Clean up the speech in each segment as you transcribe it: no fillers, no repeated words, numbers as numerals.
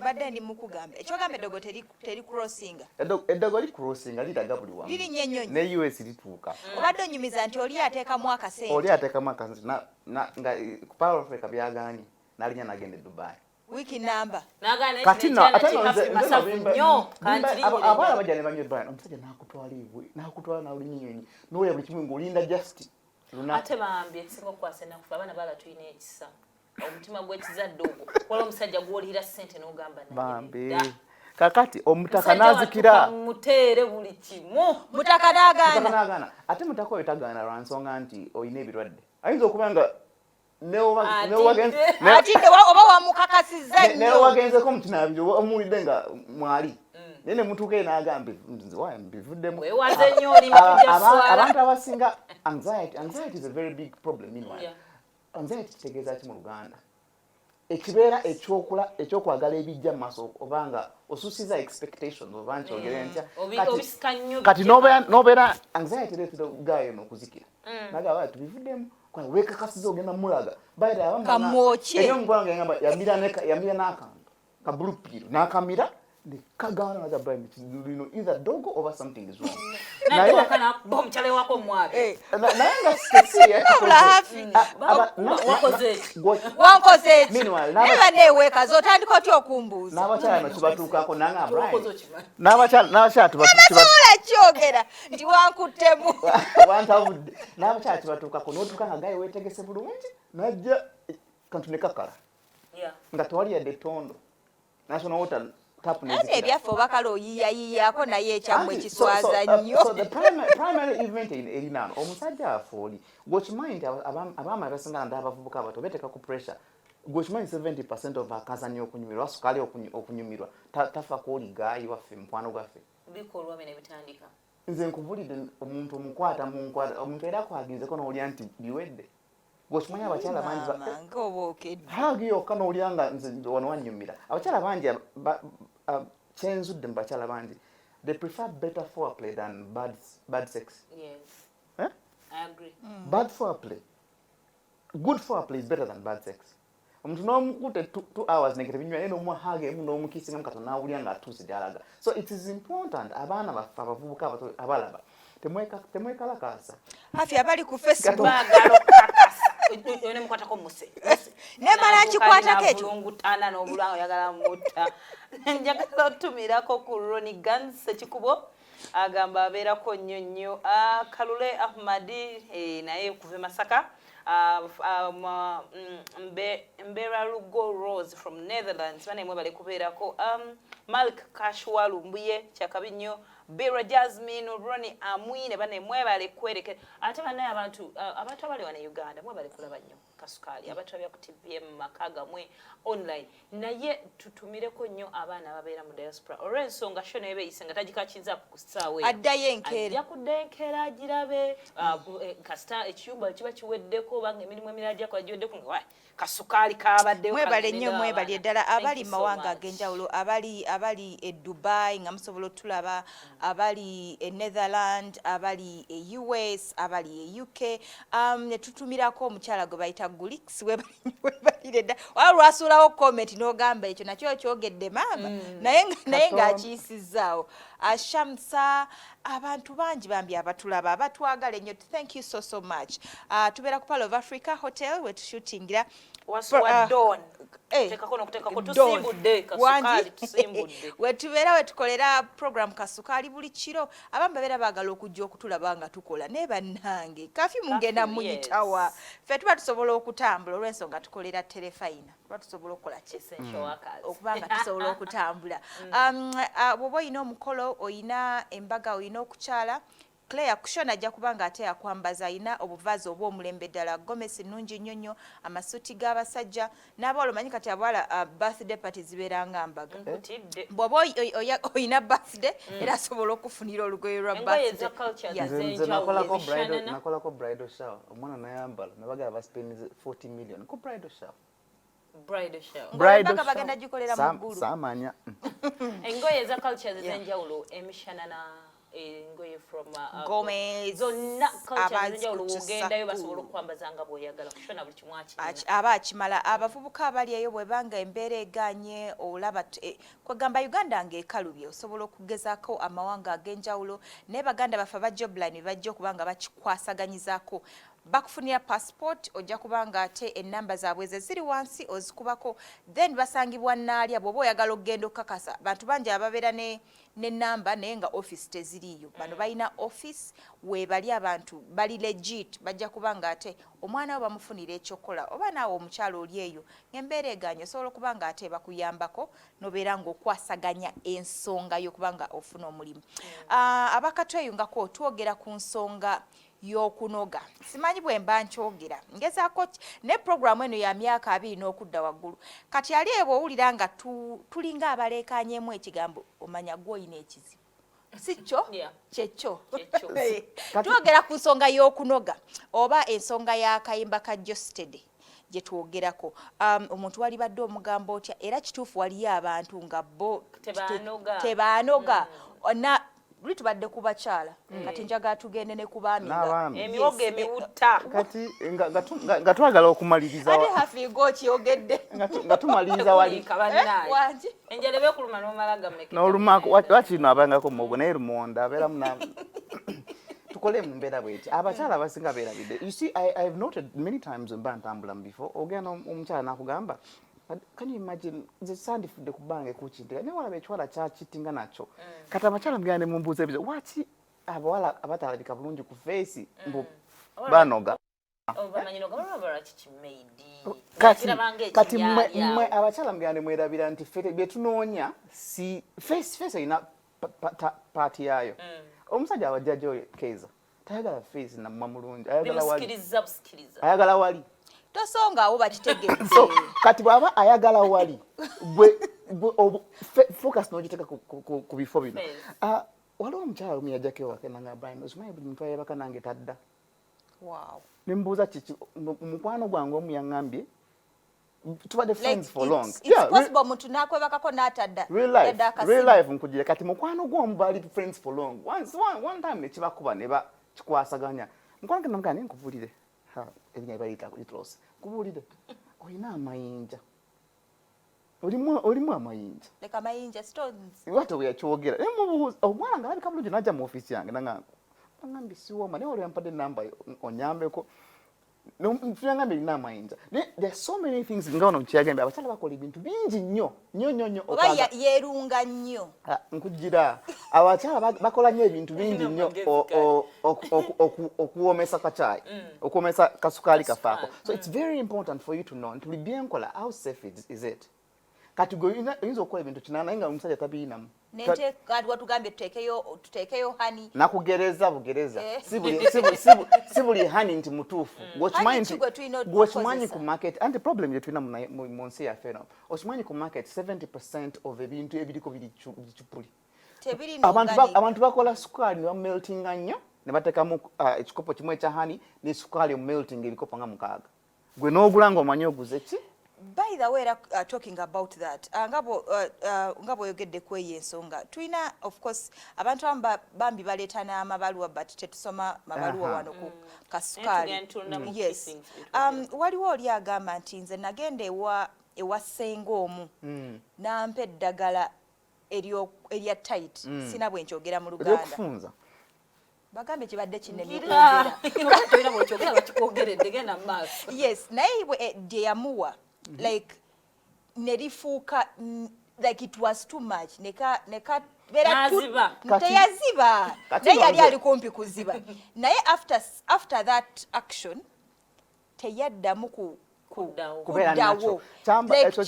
badde ndi mukugamba ekyogamba eddogo teri crossinga eddogo li crossinga liraga buli wamu liri nnyonnyonyi ne US lituuka obadde onyumiza nti oli ateekamu akasente nga ku Power of Africa byagaanye n'alinya n'agenda e Dubai wiki namba kati abaana bajja ne banywa Dubai omusajja n'akutwala n'oli nnyonyi n'oya buli kimu ng'olinda just ate bambi ekisinga okukwasa ennakufa abaana bala tulina ekisa omutima gw'ekizadde ogwo wala omusajja gw'olihira ssente n'ogamba bambi kakati omutaka n'azikira muteere buli kimu mutaka n'agaana ate mutaka oyo tagaana lwa nsonga nti olina ebirwadde ayinza okuba nga atidde oba wamukakasizza nnyo newagenzeko mutinabiri omuwulidde nga mwali naye ne mutuuka n'agamba mbivuddemu abantu abasinga anxiety is a very big problem meanwhile anxiety kitegeeza ki mu Luganda ekibeera ekyokwagala ebijja mu maaso obanga osusiza expectations oba nti ogere ntya kati n'obeera anxiety ereetera gaayo n'okuzikira nagamba tubivuddemu weekakasiza ogenda mulaga kamwokyeyomugwanga yamira n'akantu kabulupiiro n'akamira kagaana naga Brian lino either dog or something is wrong naye wakana bomchale wako mwabe naye nga sisi wankoze neba neweka zotandika otya okumbuuza n'abakyala no kibatuukako nanga Brian n'abakyala kyogera nti wankuttemu wantavudde n'abakyala kibatuukako n'otuuka nga gaye weetegese bulungi najja kantu ne kakala nga tewali yadde ettondo national water ate ebyaffe obakala oyiyayiyaako naye ekyamu ekiswaza nnyo so the primary event erinaano omusajja affe oli gwokimanyi nti abaama abasinga nda abavubuka abato beteeka ku pressure gwokimanyi 70% of akazanyo okunyumirwa Kasukaali okunyumirwa tafa kwoli gaayi waffe mukwano gwaffe bikolwa bene bitandika nze nkubulidde omuntu omukwata omuntu era akwaginzeko n'olya nti biwedde gwokimanyi abakyala bangi hagi yokka n'olya nga nze wano wanyumira abakyala bangi kyenzudde mu bakyala bangi they prefer better foreplay than bad sex. Yes. Eh? I agree. Bad foreplay. Good foreplay is better than bad sex. Omuntu n'omukute 2 hours negative binywa eno muhage mu n'omukisinga mukata nawulya nga atuuse dalaga. So it is important abaana baffe abavubuka abato abalaba temwekalakasa. Afi abali ku Facebook bagalo kakasa. Yone mukwatako muse. Ne mala kikwatako ekyo. Bulungutana n'obulanga yagala mutta. Njagala otumirako ku Ronnie Guns ekikubo agamba abeerako nnyonnyo Kalule Ahmadi naye kuve Masaka Mbera Lugo Rose from Netherlands bane mwe bali kubeerako Malik Kashwalu mbuye kyakabinyo Bera Jasmine Ronnie Amwine bane mwe bali kwereke ate banaye abantu abali wana Uganda mwe bali kulaba nnyo Kasukaali abantu abya ku TVM makaga mwe online naye tutumireko nnyo abaana ababeera mu diaspora olw'ensonga shone ebe isenga tagikakinza ku ssaawe addayo enkeera ajja kudenkeera agirabe kasita ekiyumba kiba kiweddeko banga emirimu emirala gyako agiweddeko nga Kasukaali kabaddeyo mwebale nnyo mwebali eddala abali mawanga ag'enjawulo abali e Dubai nga musobola otulaba abali e Netherland abali e US abali e UK ne tutumirako omukyala gwe bayita Gulix webalire dda wala lwasuulawo comment n'ogamba ekyo nakyo kyogedde maama naye ng'akiyisizaawo Shamsa abantu bangi bambi abatulaba abatwagala ennyo thank you so much tubeera ku Pearl of Africa Hotel we tushootingira waswadon tekakono kutekako tusimbudde Kasukaali tusimbudde wetubeera wetukolera program Kasukaali buli kiro abamu babeera baagala okujja okutulaba nga tukola naye bannange kafi mugenda muyitawa ffe tuba tusobola okutambula olw'ensonga tukolera terefayina tuba tusobola okukola okubanga tusobola okutambula bw'oba olina omukolo olina embaga olina okukyala Claire kushona ajja kubanga ate yakwambaza ayina obuvaazi obw'omulembe ddala gomesi nnungi nnyo amasuuti g'abasajja n'abawala omanyi kati abawala birthday party zibeeranga mbaga bw'oba oyina birthday era asobola okufunira olugoye lwa birthday nakolako bridal shower omwana nayambala nabagala baspendinze 40 million ku bridal shower bagenda gikolera mu ggulu saamanya engoye eza culture ez'enjawulo emishana engoye from Gomez zonna culture njawulo wogendayo basobola okwambazanga bw'oyagala kushona buli kimu akimala aba akimala abavubuka abali eyo bwe banga embeera eganye olaba kwegamba Uganda ng'ekalubye osobola okugezaako amawanga ag'enjawulo naye baganda bafe aba Jobline bajja okubanga bakikwasaganyizaako bakufunira passport ojja kubanga ate ennamba zaabwe ze ziri wansi ozikubako then basangibwa naalya bw'oba oyagala okugenda okukakasa bantu bangi ababeera n'ennamba naye nga office teziriiyo bano balina office weebali abantu bali legit bajja kubanga ate omwana we bamufunira ekyokola oba naawe omukyalo oli eyo ng'embeera eganye osobola okubanga ate bakuyambako nobeera ng'okwasaganya ensonga y'okubanga ofuna omulimu abakatweyungako twogera ku nsonga y'okunoga simanyi bwe mba nkyogera ngezaako ne programu eno ya myaka 2 n'okudda waggulu kati ali ebo owulira nga tulinga abaleekaanyemu ekigambo omanya gw'oyina ekizibu si kyo kyekyo twogera ku nsonga y'okunoga oba ensonga y'akayimba ka Jostede gye twogerako omuntu wali badde omugambo otya era kituufu waliyo abantu nga bo tebaanoga buli tubadde ku bakyala kati njagala tugende ne ku baami emiwogo emiwutta kati nga twagala okumaliriza ate hafiigo okyogedde nga tumaliriza wali wangi enjala bekuluma n'omala gammeke n'olumaako wakino abangako muwogo naye lumonda abeeramu na tukole mu mbeera bweti abakyala abasinga beerabidde you see I've noted many times mba ntambula before ogenda omukyala nakugamba can you imagine the sandifudde ku bange kukintu ne wala bekyala kyakitinga nakyo kati abakyala mugende mumbuuza ebizo waki abawala abatalabika bulungi ku face mbu banoga kati mmwe abakyala mugende mwerabira nti ffe byetunoonya si face ina paati yaayo omusajja awajjajo Keza tayagala face namma mulungi ayagala wali tosonga awo bakitegeeze so kati bwaba ayagala wali focus n'ogiteeka ku bifo bino waliwo omukyala omu yajjako ewaka nanga Brian okimanyi buli muntu ayebaka nange tadda ne mbuuza kiki mukwano gwange omu yaŋŋambye tubadde friends for long omuntu nakwebakako n'atadda real life nkugire kati mukwano gw'omu baali friends for long one time nekibakuba ne bakikwasaganya mukwano ge namugamba naye nkuvulire ebintu bayita litros kubuulire olina amayinja olimu amayinja leka amayinja stones wate bwe yakyogera mubuuza omwana nga alabika bulungi n'ajja mu office yange nangambye siwooma naye olwampadde enamba onyambeko ngambe erina amayinja there are so many things nga ono kyeyagambye abakyala bakola ebintu bingi nnyo oba yeerunga nnyo nkugira abakyala bakola nnyo ebintu bingi nnyo okuwomesa kacaayi okuwomesa kasukaali kafaako so it's very important for you to know nti buli byenkola how safe is it kati gwe oyinza okukola ebintu kinana naye nga omusajja tabiinamu kati watugambye tuteekeyo hani nakugereza bugereza si buli hani nti mutuufu gwekimanyi ku market anti problem gyetulina mu nsi yaffe eno okimanyi ku market 70% of ebintu ebiriko biri kipuli abantu bakola sukaali ne bameltinga nnyo ne bateekamu ekikopo kimu ekya hani ne sukaali omumelting ebikopo nga 6 gwe n'ogula ng'omanyi oguze ki by the way talking about that nga bw'oyogedde ku eyo ensonga tulina of course abantu bambi baleeta n'amabaluwa but tetusoma mabaluwa wano ku Kasukaali yes waliwo oli agamba nti nze nagenda ewa ssenga omu nampa eddagala erya tight sina bwe nkyogera mu Luganda bagambe kibadde kinnemyekwogera yes naye gye yamuwa like nerifuuka like it was too much neka teyaziba naye yali ali kumpi kuziba naye after that action teyaddamu kuddawo ekyo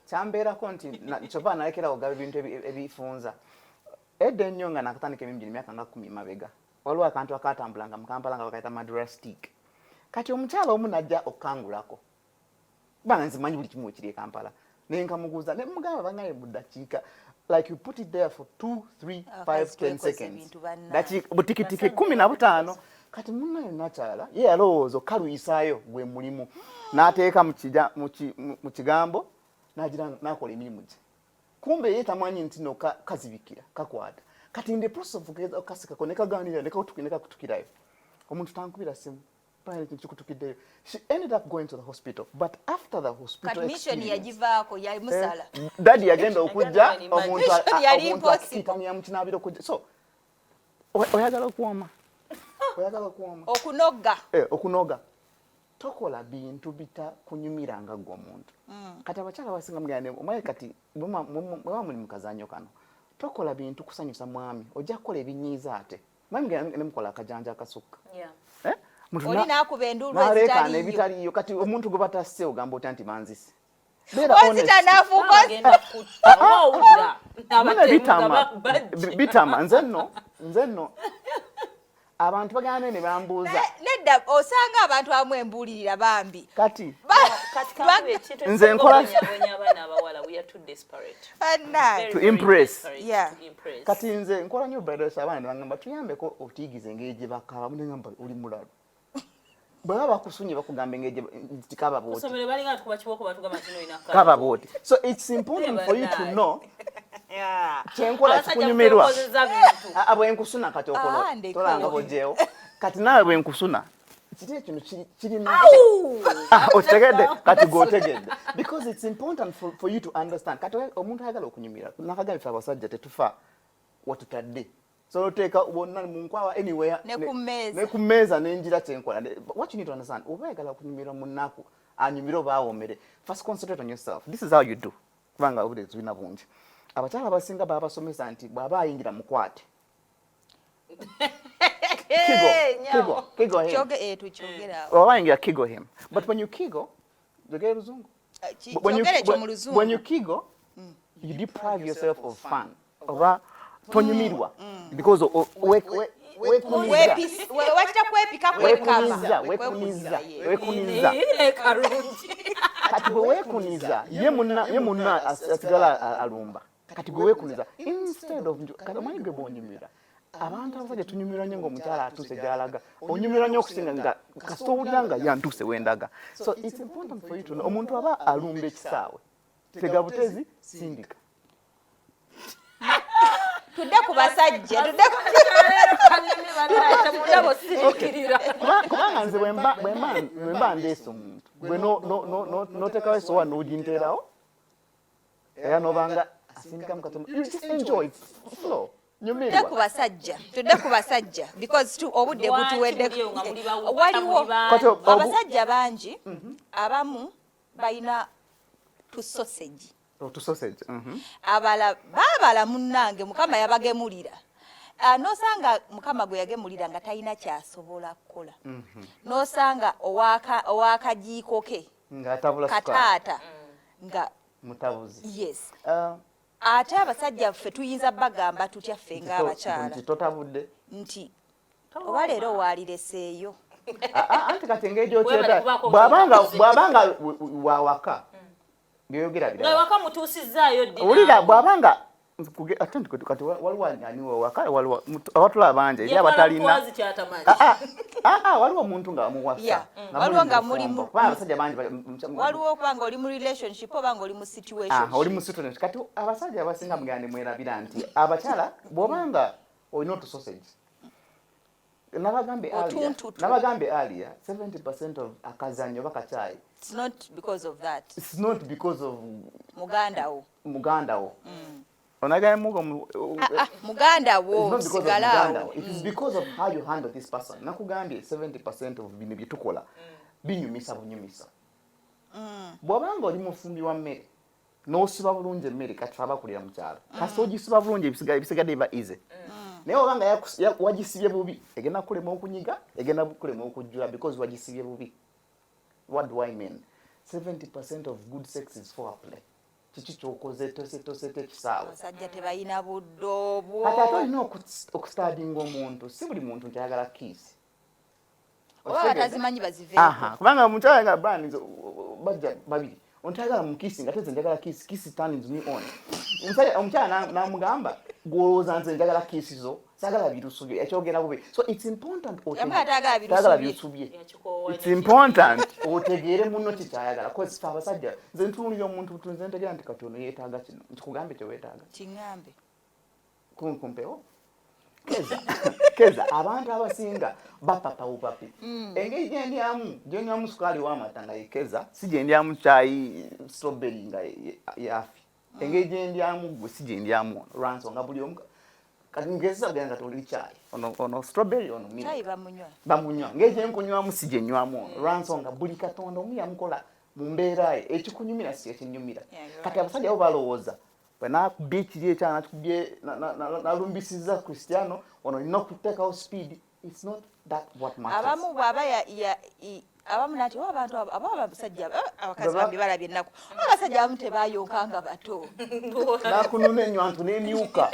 kyambeerako nti kyova nalekera ogaba ebintu ebifunza edda ennyo nga nakatandika emirimu gino emyaka nga 10 mabega waliwo akantu akatambulanga mu Kampala nga bakaita madrastic kati omukyala omu najja okukangulako bana nzimanyi buli kimu ekiri e Kampala naye nkamuguuza ne mugamba bangaye mu ddakiika like you put it there for 2, 3, 5, 10 seconds dakiika butikitiki 15 kati munnayo nakyala ye yalowooza okaluyisaayo gwe mulimu n'ateeka mu kigambo n'akola emirimu gye kumbe ye tamanyi nti no kazibikira kakwata kati in the process of kasika koneka ganira neka kutukirayo omuntu tankubira simu she ended up going to the hospital, but after the hospital experience, daddy agenda okujja omuntu akitani ya mchinabiro kujja so oyagala kuoma okunoga tokola bintu bita kunyumiranga gwo omuntu kati abakyala basinga mugane omaye kati mwa muli mukazanyo kano tokola bintu kusanyusa mwami ojja kukola ebinyiza ate mwami ngene mukola akajanja akasuka oli nakubendulu ezitaliyo kati omuntu gwe batasse ogamba oti anti manzisi bitama nze nno abantu bagana ne bambuuza nedda osanga abantu abamu embulirira bambi kati nze nkola abaana abawala we are too desperate to impress kati nze nkola nnyo brothers abaana ne bangamba tuyambeko otiyigize engeri gye bakaba ngamba oli mulalo baba bakusunye bakugambe ngeje tikaba boti kusomere bali nga tukuba kiboko batugamba kino ina kaba boti so it's important for you to know chenkola kunyumirwa abo enkusuna kati okolo tolanga bojeo kati nawe bwenkusuna kiti kino kiri na otegede kati go tegede because it's important for you to understand kati omuntu ayagala okunyumira nakagamba fa basajja tetufa watutadde so teka ubona munkwawa anywhere nekumeza nenjira chenkola what you need to understand ubegala kunyumira munaku anyumiro baawomere first concentrate on yourself this is how you do kubanga ubudezi bina bungi abakyala basinga baba somesa nti baba ayingira mukwate kigo him choge tuchogera baba ayingira kigo him but when you kigo jogera ruzungu when you kigo you deprive yourself of fun oba tonyumirwa because wekuniza ye munna asigala alumba kati wekuniza instead of kadamanyi bonyumira abantu abasajja tunyumira nnyo ng'omukyala atuse gyalaga onyumira nnyo okusinga nga kasowulira yantuse wendaga so it's important for you to know omuntu aba alumba ekisaawe tega buutezi sindika tudde ku basajja kubanga nze bwemba ndeesa omuntu gwe notekawo esowa n'oginterawo era nobanga asindika mukatomo you just enjoy it flow tudde ku basajja because obudde butuwedde waliwo abasajja bangi abamu balina tu sausage abala munnange mukama yabagemulira nosanga mukama gwe yagemulira nga talina kyasobola kukola nosanga owakajiiko ke kataata nga mutabuzi yes ate abasajja ffe tuyinza bagamba tutya ffe ng'abakyala nti oba leero waalireseeyo anti kati engeri okyeta bw'abanga wawaka byogera bira waka mutuusizaayo ddi olira bw'abanga atandi kati waliwo aniwo waka waliwo abatula abanje era batalina waliwo omuntu nga muwasa waliwo nga mulimu abasajja bangi waliwo okubanga oli mu relationship oba nga oli mu situation oli mu situation kati abasajja abasinga mugande mwerabira nti abakyala bw'obanga olina otusausage nabagambe alia 70% of akazanyo bakachai it's not because of that it's not because of muganda wo onagaye mugo muganda wo sigalawo it is because of how you handle this person nakugambye 70% of bino byetukola binyumisa bunyumisa bwabanga oli mufumbi wa mmere n'osiba bulungi emmere kati abakulira mu kyalo kasi ogisiba bulungi ebisigadde biba easy naye obanga wagisibye bubi egenda kulema okunyiga egenda kulema okujjula because wagisibye bubi what do I mean 70% of good sex is foreplay kiki kyokoze tose tekisaawe abasajja tebalina buddo obwo kati ate olina okustadinga omuntu si buli muntu nti ayagala kiisi oba batazimanyi baziveeko kubanga omukyala nga brand bajja babiri ontayagala mu kiisi nga teze njagala kiisi turns me on omukyala namugamba gwolowooza nze njagala kiisi zo sagala birusubye ekyogera bubi so it's important it's important otegeere muno kikyayagala cause fa abasajja nze ntuulira omuntu tunze ntegera nti katono yeetaaga kino nkikugambe kye weetaaga kiŋŋambe kumpewo keza abantu abasinga bapapa upapi engeri gyendyamu sukaali w'amata nga yekeza si gyendyamu kyayi strawberry nga yafi engeri gyendyamu gwe si gyendyamu lwansonga buli omu kati ngezisa genda toli kyayi ono strawberry ono kyayi bamunywa ngeri gyenkunywamu si gyenywamu ono lwansonga buli katonda omu yamukola mu mbeera ye ekikunyumira si ekinyumira kati abasajja bo balowooza bwenakubye ekiri ekyana nakikubye nalumbisiza Cristiano ono olina okuteekawo speed it's not that what matters abamu bw'aba abamu nati abantu abasajja abakazi bambi balabye ennaku abasajja abamu tebayonka nga bato nakununa enywantu n'emyuka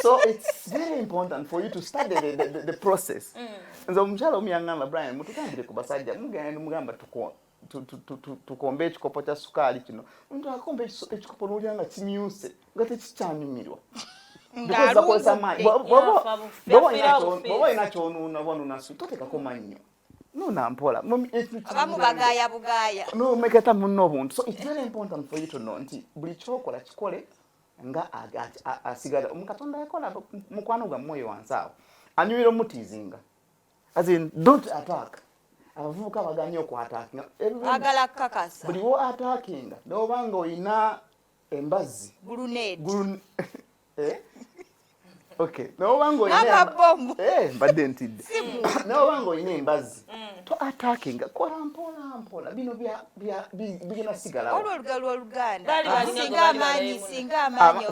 so it's very important for you to study the process nze omukyala omu yaŋŋamba Brian mututambire ku basajja mugamba tukombe ekikopo kya sukaali kino omuntu akomba ekikopo n'olya nga kimyuse nga tekikyanyumirwa bikozakozesa maanyi bw'oba olina kyonuuna bwonuuna su totekako mannyo nuuna mpola abamu bagaaya bugaaya nomeketa munno obuntu so it's very important for you to know nti buli kyokola kikole nga asigala omukatonda yakola mukwano gwa mwoyo wansi awo anyumira omutiizinga as in don't attack abavubuka baganye okwataakinga agala kakasa buli wo attackinga n'obanga olina embazi okay n'obanga olina mbadde ntidde n'obanga olina embazi to attackinga kola mpola bino bigenda sigala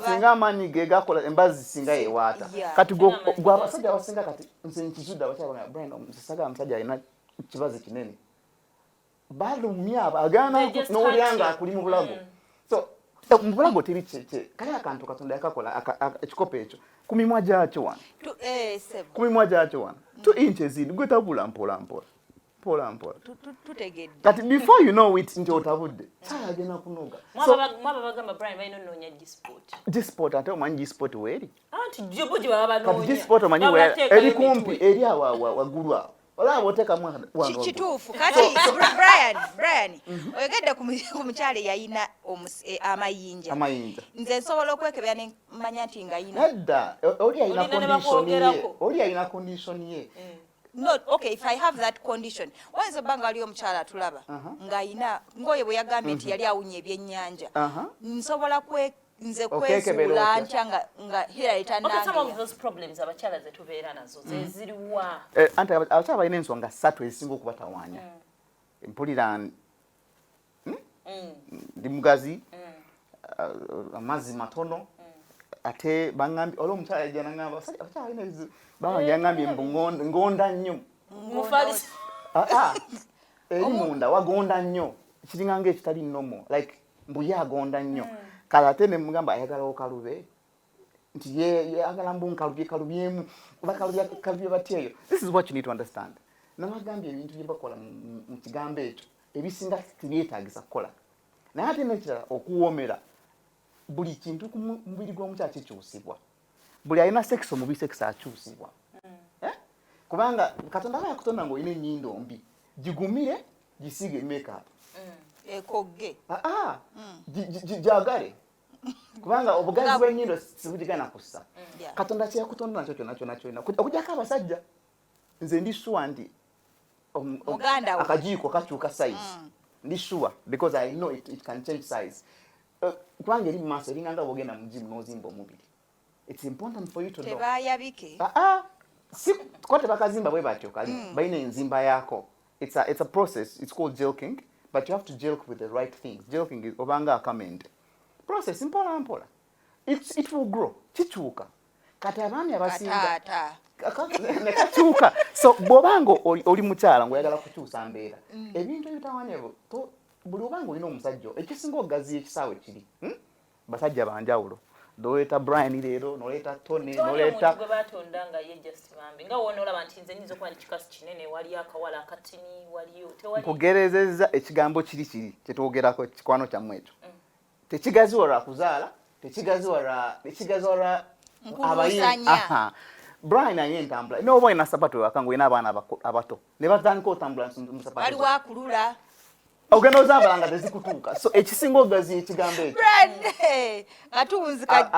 singa amaanyi ge gakola embazi singa yewaata kati gwe abasajja abasinga kati nze nkizudde abakyala Brian omusajja omusajja alina kibazo kinene balumya bagana n'olyanga akuli mu bulago so mu bulago teri kyekye kale akantu katonda yakakola ekikopo ekyo kumimwa gyakyo wano kumimwa gyakyo wano 2 inches gwe tabula mpola tutegedde kati before you know it nti otabudde sala agenda kunoga mwaba bagamba Brian balina onoonya G-spot ate omanyi G-spot weeri anti jobo gye baba banoonya kati G-spot omanyi weeri eri kumpi eri waggulu awo olaba otekamu kituufu kati Brian oyogedde ku mukyala yayina amayinja nze nsobola okwekebera ne manya nti nga yina nedda oli ayina condition ye not okay if I have that condition wanze banga ali omukyala tulaba nga yina ngoye bwe yagambye nti yali awunye ebyennyanja nsobola nze kwezuula ntya nga hira etanange some of those problems abakyala ze tubeera nazo zeziriwa anti abakyala balina ensonga 3 ezisinga okubatawaanya mpulira ndi mugazi amazzi matono ate bangambye olwo omukyala yajja nangamba abakyala balina ebizibu yangambye ngonda nnyo mufalisi eri munda wagonda nnyo kiringanga ekitali nomo like mbuye agonda nnyo kale ate ne mugamba ayagala okalube nti ayagala mbu nkalubyemu bakalubye batyeyo this is what you need to understand nabagambye ebintu bye bakola mu kigambo ekyo ebisinga tibyetaagisa kukola naye ate nekirala okuwoomera buli kintu ku mubiri gw'omukyala kikyusibwa buli alina sex omubi sex akyusibwa kubanga katonda aba yakutonda ng'olina ennyindo mbi gigumire gisiige makeup ekogge gyagale kubanga obugazi bw'ennyindo sibugigana kussa katonda kyeyakutonda nakyo kyonna kyonna okugyako abasajja nze ndi sure nti akajiiko kakyuka size ndi sure because I know it can change size kubanga eri mu maaso eringanga bwogenda mu gym n'ozimba omubiri it's important for you to know tebayabike si ko tebakazimba bwe batyo kali balina enzimba yaako it's a process it's called jelking but you have to jelk with the right things jelking is obanga akamende process mpola it will grow kichuka kati abaami abasinga nekakyuka so bw'obanga oli mukyala ng'oyagala kukyusa mbeera ebintu ebitawanyevo buli obanga olina omusajja ekisinga okugaziya ekisaawe kiri basajja banjawulo doleeta Brian leero noleeta Tony noleeta gwe batonda nga ye just bambi nga wona olaba nti nze nyiza okuba nekikasi kinene wali akawala akatini waliyo tewali nkugerezezza ekigambo kiri kyetwogerako kikwano kyammwe ekyo tekigaziwa lwa kuzaala tekigaziwa lwa abayimbi Brian ayentambula no boy na sapato wakango ina abana abato ne batandika otambula mu sapato bali wakulula ogenda ozambalanga tezikutuuka so ekisinga ogazi ekigambo ekyo atuunzika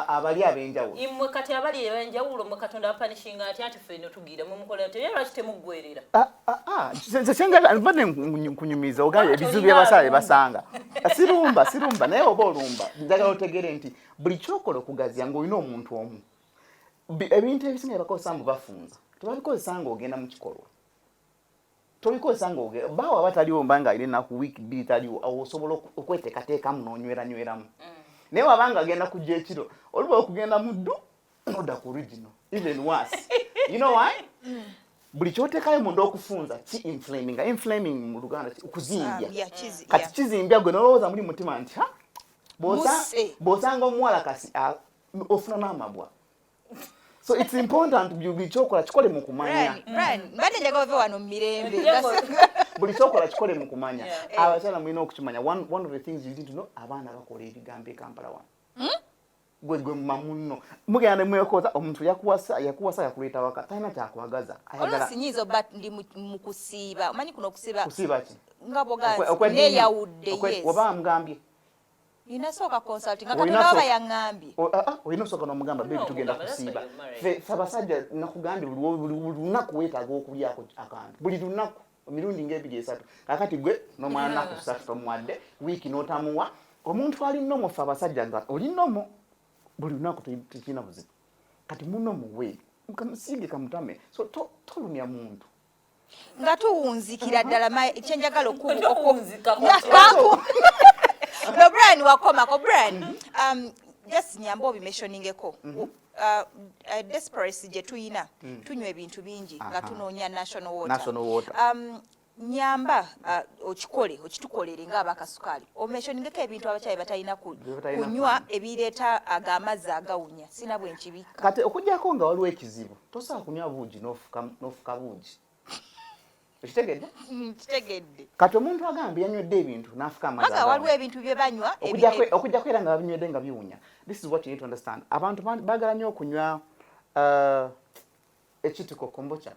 abali abenjawulo imwe kati abali abenjawulo mwe Katonda apanishinga ati ffenno tugira mu mukola tebera kitemuggwerera senga nvane kunyumiza ogaye ebizibu by'abasale basanga sirumba naye oba olumba njagala otegere nti buli kyokola okugaziya ng'olina omuntu omu ebintu ebisinga bakozesa mbu bafunza tebabikozesa ng'ogenda mu kikolwa tobikozesa ng'ogenda baawa bataliwo mbanga alina ennaku wiiki bbiri taliwo osobola okweteekateekamu n'onyweranyweramo naye wabanga agenda kujja ekiro oluba okugenda mu ddu nodda ku original even worse you know why buli kyoteekayo munda okufunza inflaming mu Luganda okuzimbya kati kizimbya gwe nolowooza muli mutima nti bw'osanga omuwala kasi ofuna n'amabwa so it's important buli kyokola kikole mu kumanya mbadde njagala ove wano mu mirembe buli kyokola kikole mu kumanya abakyala mulina okukimanya one of the things you need to know abaana bakola ebigambo ekampala wano gwe mamuno mugenda ne mwekoza omuntu yakuwasa yakuleeta waka talina kyakwagaza ayagala sinyizo but ndi mu kusiiba omanyi kuno kusiiba ki nga bogazi neyawudde yes oba mugambye inasooka consulting Katonda aba yaŋŋambye olina osooka n'omugamba bebi tugenda kusiiba fe abasajja nakugambye buli lunaku weetaaga okulyako akantu buli lunaku emirundi ng'ebiri esatu kakati gwe n'omwana naku ssatu tomuwadde wiiki n'otamuwa omuntu ali nnomo fe abasajja nga oli nnomo buli lunaku tekirina buzibu kati munomo we kamusiige kamutame so tolumya muntu nga tuwunzikira ddala kyenjagala no Brian wakomako Brian just nyamba obimentioningeko desperate gye tuyina tunywa ebintu bingi nga tunoonya national water nyamba okitukolere ng'aba Kasukaali omentioningeko ebintu abakyali batalina kunywa ebireeta amazzi agawunya sina bwe nkibikka kati okujjako nga waliwo ekizibu tosobola kunywa buugi n'ofuka buugi kitegedde kati omuntu agambye yanywedde ebintu n'afuka amazzi aga waliwo ebintu bye banywa okujjako era nga babinywedde nga biwunya this is what you need to understand abantu baagala nnyo okunywa ekitiko kombocha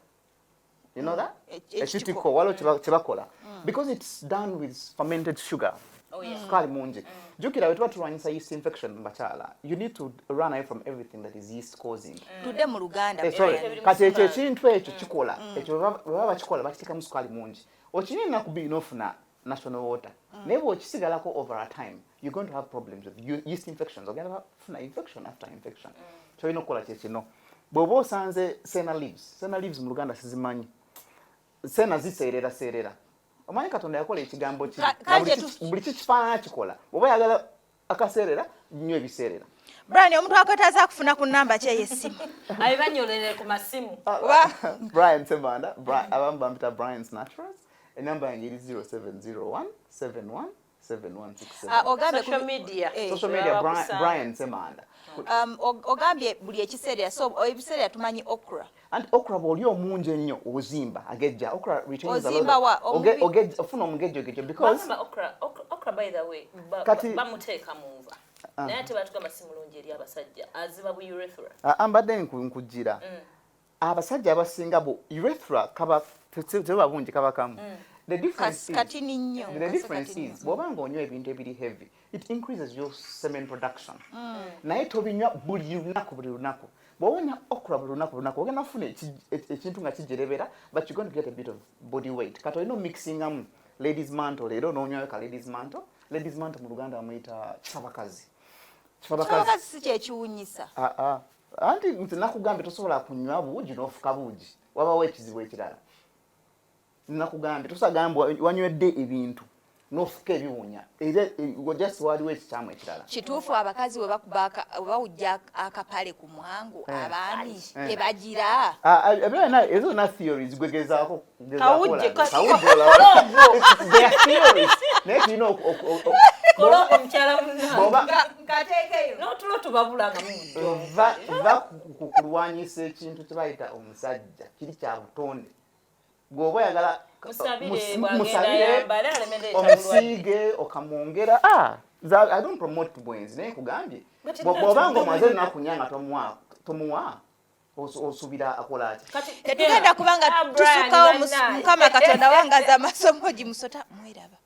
you know that ekitiko waliwo kyebakola because it's done with fermented sugar sukaali mungi jjukira bwe tuba tulwanyisa yeast infection mu bakyala you need to run away from everything that is yeast causing tudde mu Luganda kati ekyo ekintu ekyo kikola ekyo baba bakikola bakiteekamu sukaali mungi okinywa ennaku bbiri n'ofuna national water naye bw'okisigalako over a time you're going to have problems with yeast infections ogenda bafuna infection after infection kyolina okukola kyekino bw'oba osanze senna leaves mu Luganda sizimanyi senna ziseerera omanyi Katonda yakola ekigambo buli kikifaanana kikola oba yagala akaseerera nnyo ebiseerera Brian omuntu akwetaaza kufuna ku nnamba ki ey'essimu abibanyolere ku masimu Brian Ssemanda abamu bampita Brian's Naturals enamba yange eri 0701 71 7167 ogambe social media Brian Ssemanda ogambye buli ekiseera so ebiseera tumanyi okra anti okra bw'oli omungi ennyo ozimba agejja okra retains ofuna omugejjogejo because okra by the way bamuteeka mu nva naye ate batugamba si mulungi eri abasajja aziba bu urethra mbadde nkujjira abasajja abasinga bu urethra teba bungi kaba kamu the difference is bw'obanga onywa ebintu ebiri heavy it increases your semen production naye tobinywa buli lunaku bw'owonya okra buli lunaku ogenda kufuna ekintu nga kijerebera but you're going to get a bit of body weight kati olina omixingamu ladies mantle leero n'onywayo ka ladies mantle mu Luganda bamuyita kifabakazi si kyekiwunyisa anti nti nakugambye tosobola kunywa buugi n'ofuka buugi wabawo ekizibu ekirala nakugambye tosagamba wanywedde ebintu n'ofuka ebiwunya era just waliwo ekikyamu ekirala kituufu abakazi we bawujja akapale ku mwangu abaami tebagira ezo zonna theories gwegezaako kawujje naye tulina omukyala munaakateekeyo n'otulo tubabulanga va ku kulwanyisa ekintu kye bayita omusajja kiri kya butonde gwoba oyagala musabire omusiige okamwongera I don't promote bwenzi naye nkugambye bw'obanga omaze nakunya nga tomuwa osubira akola ati tetugenda kubanga tusukawo Mukama Katonda wangaza amasomo gimusota mweraba